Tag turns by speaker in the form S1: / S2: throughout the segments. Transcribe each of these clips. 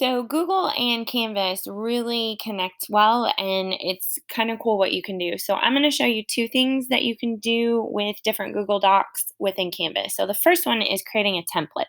S1: So Google and Canvas really connect well, and it's kind of cool what you can do. So I'm going to show you two things that you can do with different Google Docs within Canvas. So the first one is creating a template.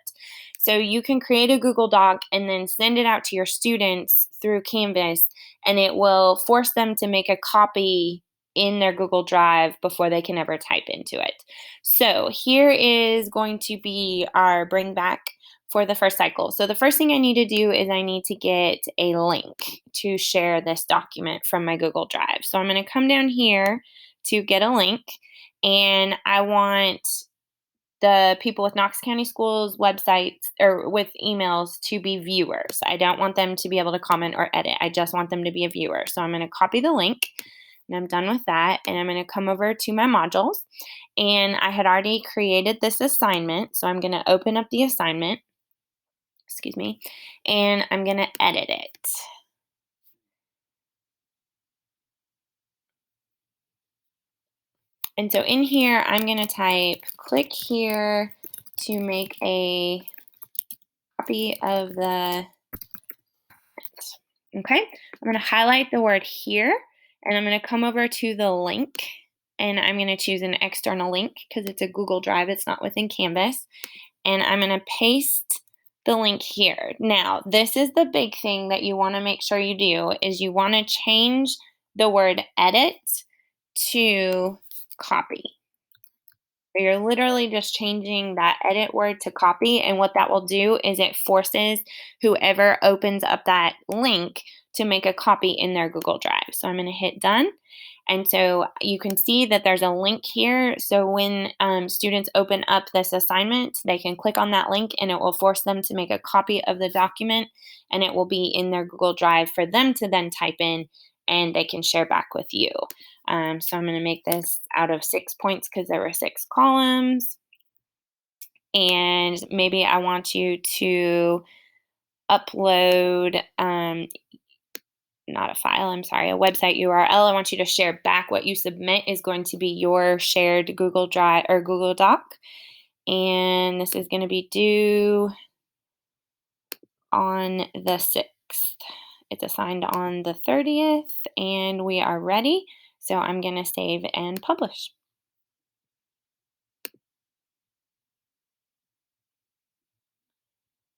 S1: So you can create a Google Doc and then send it out to your students through Canvas, and it will force them to make a copy in their Google Drive before they can ever type into it. So here is going to be our bring back for the first cycle. So the first thing I need to do is I need to get a link to share this document from my Google Drive. So I'm going to come down here to get a link, and I want the people with Knox County Schools websites or with emails to be viewers. I don't want them to be able to comment or edit. I just want them to be a viewer. So I'm going to copy the link, and I'm done with that. And I'm going to come over to my modules, and I had already created this assignment. So I'm going to open up the assignment, excuse me, and I'm going to edit it. And so in here, I'm going to type, click here to make a copy of the, okay? I'm going to highlight the word here, and I'm going to come over to the link, and I'm going to choose an external link because it's a Google Drive. It's not within Canvas. And I'm going to paste the link here. Now, this is the big thing that you want to make sure you do is you want to change the word edit to copy. So you're literally just changing that edit word to copy, and what that will do is it forces whoever opens up that link to make a copy in their Google Drive. So I'm going to hit done. And so you can see that there's a link here. So when students open up this assignment, they can click on that link and it will force them to make a copy of the document, and it will be in their Google Drive for them to then type in, and they can share back with you. So I'm going to make this out of 6 points because there were 6 columns. And maybe I want you to upload, not a file, I'm sorry, a website URL. I want you to share back what you submit is going to be your shared Google Drive or Google Doc. And this is going to be due on the 6th. It's assigned on the 30th, and we are ready. So I'm going to save and publish.